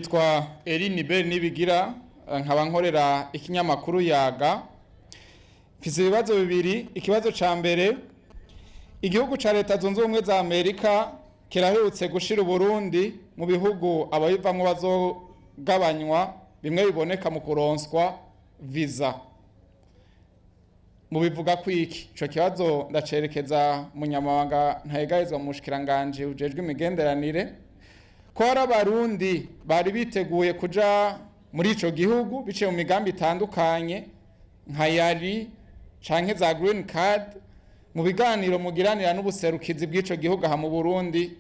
nitwa Eline Bell nibigira nkaba nkorera ikinyamakuru yaga mfise ibibazo bibiri. Ikibazo ca mbere, igihugu ca leta zunze ubumwe za Amerika kiraherutse gushira Burundi mu bihugu abayivamwe bazogabanywa bimwe biboneka mu kuronswa visa. Mu bivuga kwiki ico kibazo ndacerekeza munyamabanga ntayegayezwa mu mushikiranganje ujejwe imigenderanire ko hari abarundi bari biteguye kuja muri ico gihugu biciye mu migambi itandukanye nka yari canke za green card. Mu biganiro mugiranira n'ubuserukizi bw'ico gihugu aha mu Burundi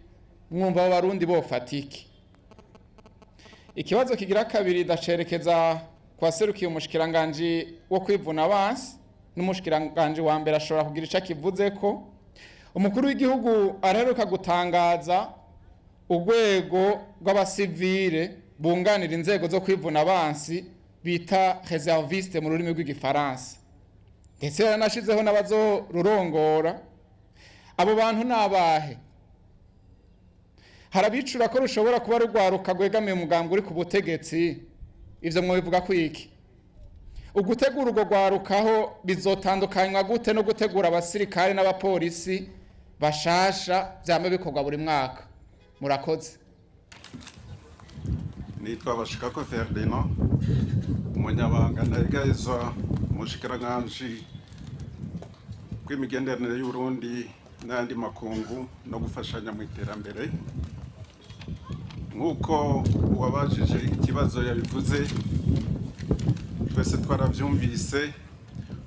mwumva abarundi bofatiki. Ikibazo kigira kabiri ndacerekeza kwa serukiye umushikiranganje wo kwivuna abansi n'umushikiranganje wa mbere ashobora kugira ico kivuze ko umukuru w'igihugu araheruka gutangaza urwego rw'abasivile bunganira inzego zo kwivuna abansi bita reserviste mu rurimi rw'igifaransa, ndetse yaranashizeho n'abazorurongora. Abo bantu nabahe? Harabicura ko rushobora kuba rugwaruka gwegamiye umugambwe uri ku butegetsi. Ivyo mwobivuga kwiki? Ugutegura urwo gwarukaho bizotandukanywa gute no gutegura abasirikare n'abapolisi bashasha vyama bikorwa buri mwaka? Murakoze. Nitwa Bashikako Ferdinand, umunyabanga ntayegayezwa umushikiranganje kw'imigenderanire y'u Burundi n'andi makungu no gufashanya mu iterambere. Nk'uko uwabajije ikibazo yabivuze, twese twaravyumvise,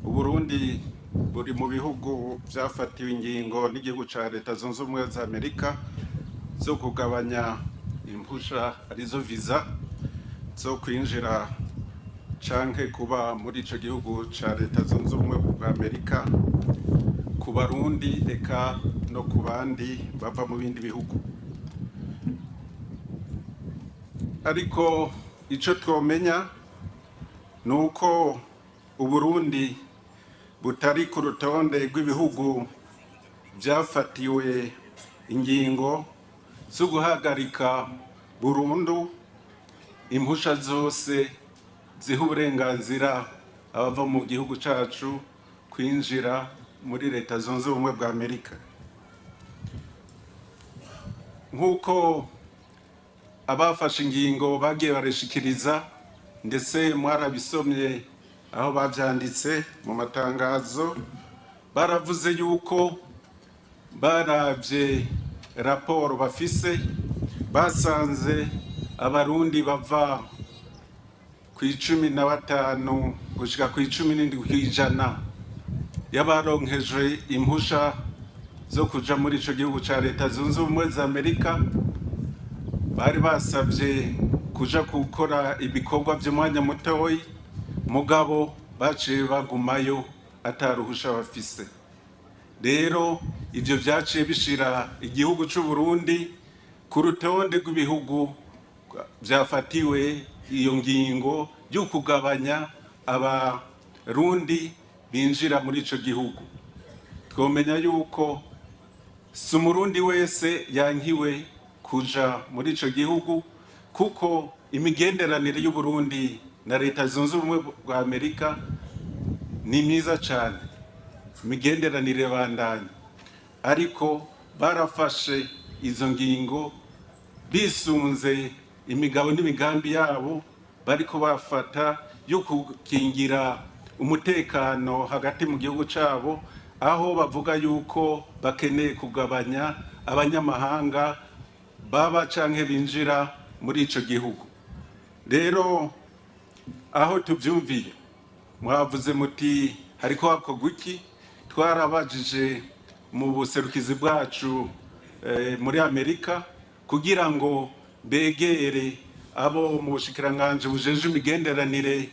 u Burundi buri mu bihugu vyafatiwe ingingo n'igihugu ca leta zunze ubumwe za Amerika zo kugabanya impusha arizo visa zo kwinjira canke kuba muri ico gihugu ca leta zunze ubumwe bwa Amerika ku Barundi eka no ku bandi bava mu bindi bihugu. Ariko ico twomenya nuko u Burundi butari ku rutonde rw'ibihugu vyafatiwe ingingo zo guhagarika burundu impusha zose ziha uburenganzira abava mu gihugu cacu kwinjira muri leta zunze ubumwe bwa Amerika. Nk'uko abafashe ingingo bagiye barashikiriza, ndetse mwarabisomye aho bavyanditse mu matangazo, baravuze yuko baravye raporo bafise basanze abarundi bava ku 15 gushika ku 17% y'abaronkejwe impusha zo kuja muri ico gihugu ca leta zunze ubumwe za Amerika bari basavye kuja gukora ibikorwa vy'umwanya mutoyi, mugabo baciye bagumayo ataruhusha bafise. Rero ivyo vyaciye bishira igihugu c'u Burundi ku rutonde rw'ibihugu vyafatiwe iyo ngingo yo kugabanya abarundi binjira muri ico gihugu. Twomenya yuko si umurundi wese yankiwe kuja muri ico gihugu, kuko imigenderanire y'u Burundi na leta zunze ubumwe bwa Amerika ni myiza cane, imigenderanire bandanye. Ariko barafashe izo ngingo bisunze imigabo n'imigambi yabo bariko bafata yo kukingira umutekano hagati mu gihugu cabo, aho bavuga yuko bakeneye kugabanya abanyamahanga baba canke binjira muri ico gihugu. Rero aho tuvyumviye, mwavuze muti hariko hakorwa iki? Twarabajije mu buserukizi bwacu muri Amerika kugira ngo begere abo mu bushikiranganje bujeje imigenderanire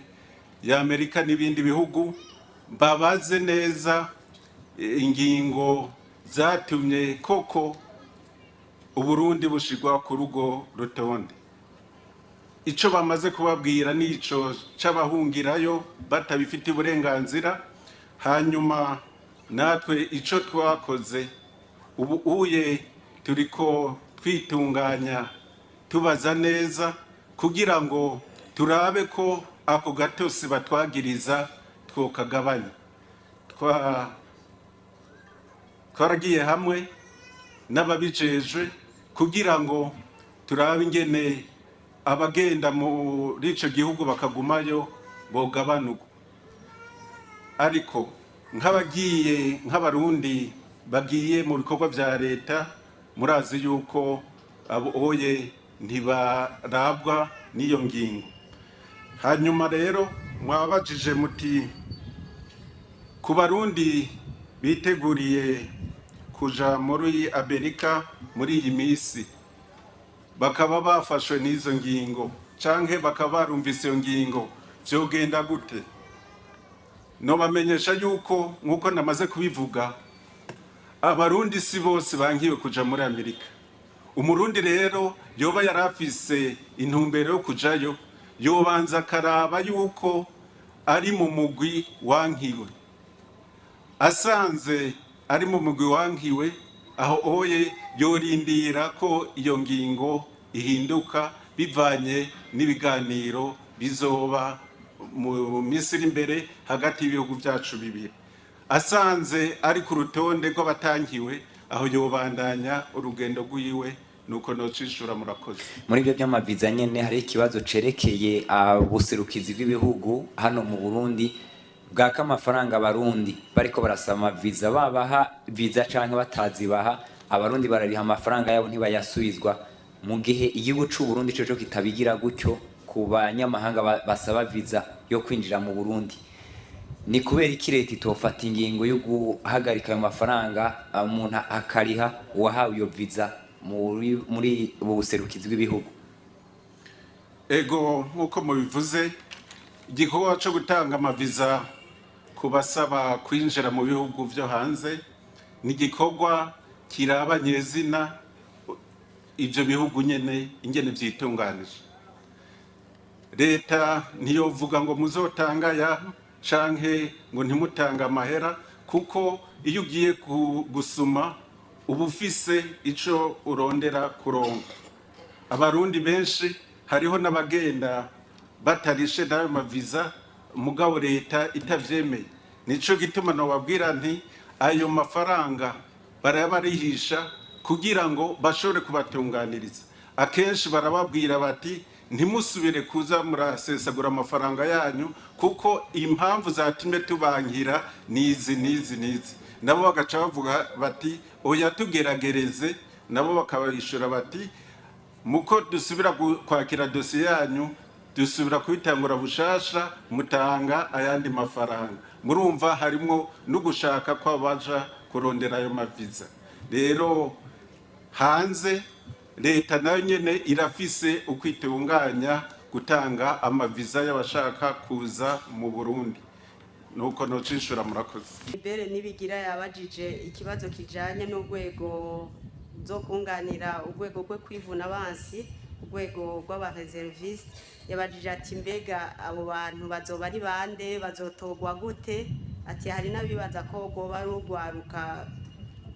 ya Amerika n'ibindi bihugu, babaze neza ingingo zatumye koko u Burundi bushigwa ku rugo rutonde. Ico bamaze kubabwira nico c'abahungirayo batabifite uburenganzira. Hanyuma natwe ico twakoze ubu turiko twitunganya tubaza neza kugira ngo turabe ko ako gatosi batwagiriza twokagabanya. Twaragiye hamwe n'ababijejwe kugira ngo turabe ingene abagenda muri ico gihugu bakagumayo bogabanuka. Ariko nk'abarundi bagiye mu bikorwa vya leta, murazi yuko abo oye ntibarabwa n'iyo ngingo. Hanyuma rero mwabajije muti ku barundi biteguriye kuja muri Amerika muri iyi misi bakaba bafashwe n'izo ngingo canke bakaba barumvise iyo ngingo, vyogenda gute? Nobamenyesha yuko nkuko namaze kubivuga, abarundi si bose bankiwe kuja muri Amerika. Umurundi rero yoba yarafise intumbero yo kujayo, yobanza karaba yuko ari mu mugwi wankiwe. Asanze ari mu mugwi wankiwe, aho oye yorindira ko iyo ngingo ihinduka bivanye n'ibiganiro bizoba mu minsi iri imbere hagati y'ibihugu vyacu bibiri. Asanze ari ku rutonde rw'abatangiwe, aho yobandanya urugendo rwiwe. Nuko nocishura. Murakoze. Muri ibyo by'amaviza nyene hari ikibazo cerekeye ubuserukizi bw'ibihugu hano mu Burundi bwaka amafaranga abarundi bariko barasaba viza, babaha viza canke batazibaha, abarundi barariha amafaranga yabo ntibayasubizwa, mu gihe igihugu c'u Burundi coco kitabigira gutyo ku banyamahanga basaba viza yo kwinjira mu Burundi. Ni kubera iki leta itofata ingingo yo guhagarika ayo mafaranga umuntu akariha uwahawe iyo viza muri ubuserukizi bw'ibihugu? Ego, nkuko mubivuze, igikorwa cyo gutanga amaviza ku basaba kwinjira mu bihugu vyo hanze ni igikorwa kiraba nyezina ivyo bihugu nyene ingene vyitunganije. Leta ntiyovuga ngo muzotanga ya canke ngo ntimutanga amahera, kuko iyo ugiye gusuma uba ufise ico urondera kuronka. Abarundi benshi hariho n'abagenda batarishe n'ayo maviza, mugabo leta itavyemeye. Nico gituma nobabwira nti ayo mafaranga barayabarihisha kugira ngo bashobore kubatunganiriza. Akenshi barababwira bati ntimusubire kuza murasesagura amafaranga yanyu, kuko impamvu zatumye tubankira nizi. Nabo bagaca bavuga bati oya tugeragereze, nabo bakabishura bati muko dusubira kwakira dosiye yanyu dusubira kubitangura bushasha, mutanga ayandi mafaranga. Murumva harimo no gushaka kwa baja kurondera ayo maviza. Rero hanze leta nayo nyene irafise ukwitunganya gutanga amaviza y'abashaka kuza mu Burundi. Nuko nocishura. Murakoze. Ibere nibigira yabajije ikibazo kijanye n'urwego zo kunganira urwego rwo kwivuna abansi, urwego rw'abareserviste. Yabajije ati mbega abo bantu bazoba ari bande, bazotogwa gute? Ati hari nabibaza ko goba rugwaruka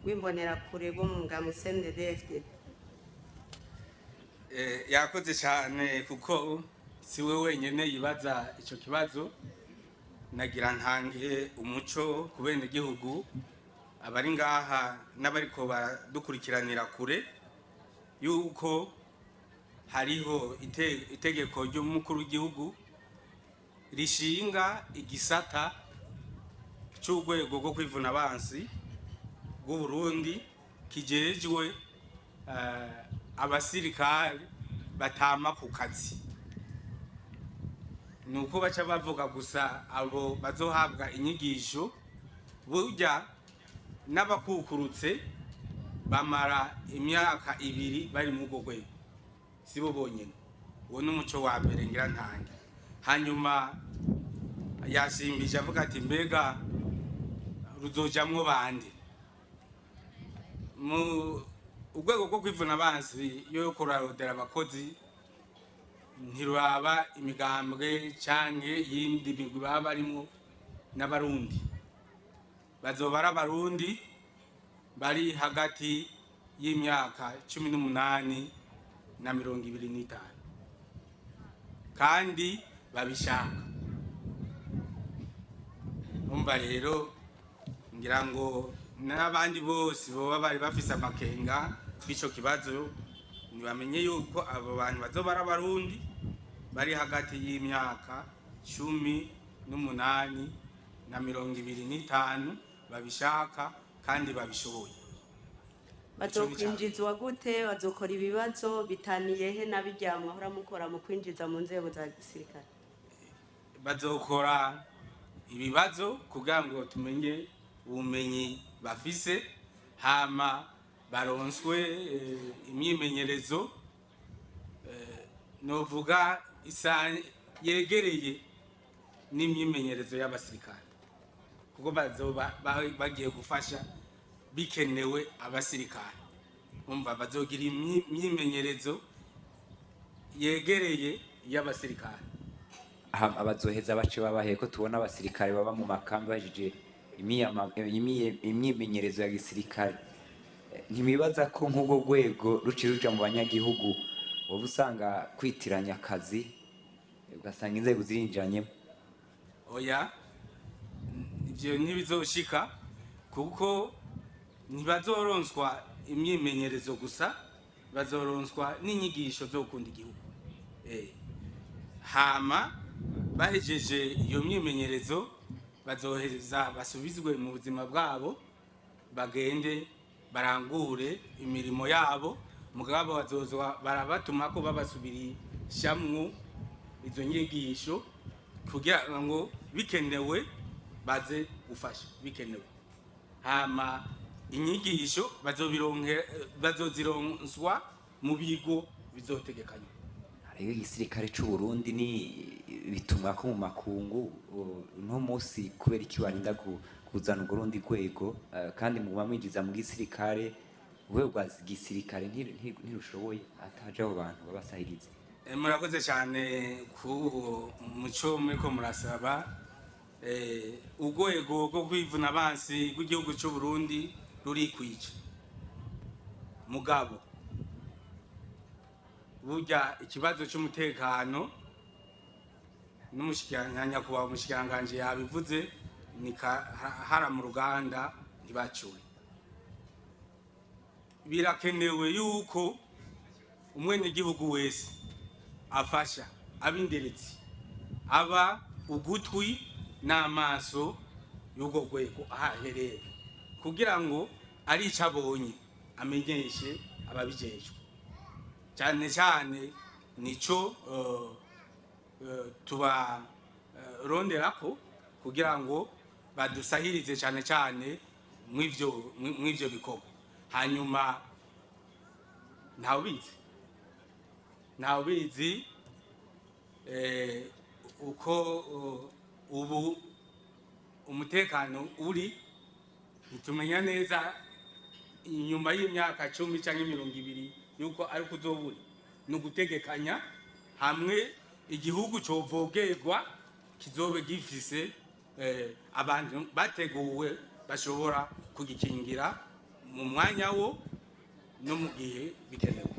rw'imbonera kure rwo mu ngamo CNDD-FDD. Yakoze cyane kuko siwe wenyene yibaza ico kibazo. Nagira ntange umuco ku bene gihugu abari ngaha n'abariko badukurikiranira kure yuko hariho itegeko ry'umukuru w'igihugu rishinga igisata c'urwego rwo kwivuna abansi bw'u Burundi kijejwe abasirikare batama ku kazi. Nuko baca bavuga gusa abo bazohabwa inyigisho, burya n'abakukurutse bamara imyaka 2 bari mu rwego, sibo bonyene. Uwo n'umuco wa mbere ngira ntange. Hanyuma yasimbije avuga ati mbega ruzojamwo bande mu urwego rwo kwivuna abansi yo kurarondera abakozi. Ntiruraba imigambwe canke yindi migwi baba barimo n'abarundi. Bazoba ari abarundi bari hagati y'imyaka 18 na 25. kandi babishaka. Umva rero ngira ngo n'abandi bose boba bari bafise amakenga kw'ico kibazo ntibamenye yuko abo bantu bazoba ari abarundi bari hagati y'imyaka 18 na 25 babishaka kandi babishoboye. Bazokwinjizwa gute? Bazokora ibibazo bitaniye he nabijya mwahora mukora mu kwinjiza mu nzego za gisirikare? Bazokora ibibazo kugira ngo tumenye ubumenyi bafise, hama baronswe imyimenyerezo novuga isa yegereye n'imyimenyerezo y'abasirikare, kuko bazoba bagiye gufasha bikenewe abasirikare. Umva bazogira imyimenyerezo yegereye y'abasirikare. Abazoheza bace babahe ko tubona abasirikare baba mu makambi bajije imyimenyerezo ya gisirikare. Ntibibaza ko nk'ubwo rwego ruci ruja mu banyagihugu wowe usanga kwitiranya akazi ugasanga inzego zirinjiranyemo? Oya, ivyo ntibizoshika kuko ntibazoronswa imyimenyerezo gusa, bazoronswa n'inyigisho zo gukunda igihugu. Hama bahejeje iyo myimenyerezo bazoheza basubizwe mu buzima bwabo, bagende barangure imirimo yabo, mugabo bazozwa barabatuma ko babasubirishamwo izo nyigisho kugira ngo bikenewe baze gufasha bikenewe. Hama inyigisho bazozironswa mu bigo bizotegekanywa. Hariho igisirikare c'u Burundi ni bituma ko mu makungu no musi kubera iki barinda kuzana urundi rwego, kandi mu bamwinjiza mu gisirikare urwego rwa gisirikare ntirushoboye ataje abo bantu babasahirize. Murakoze cyane ku muco muriko murasaba. Urwego rwo kwivuna abansi rw'igihugu cy'u Burundi rurikwica, mugabo burya ikibazo cy'umutekano nyakubahwa umushikiranganji yabivuze ni hara mu ruganda ntibacyure. Birakenewe yuko umwenegihugu wese afasha abinderetse, aba ugutwi n'amaso y'ubwo rwego ahahereye, kugira ngo ari icyo abonye amenyeshe ababijejwe. Cyane cyane nico tubaronderako kugira ngo badusahirize cyane cyane mw'ivyo bikorwa. Hanyuma ntawubizi uko ubu umutekano uri, ntitumenya neza inyuma y'imyaka 10 canke 20 yuko ari kuzoburi. Ni ugutegekanya hamwe igihugu covogerwa kizobe gifise abantu bateguwe bashobora kugikingira mu mwanya wo no mu gihe bikenewe.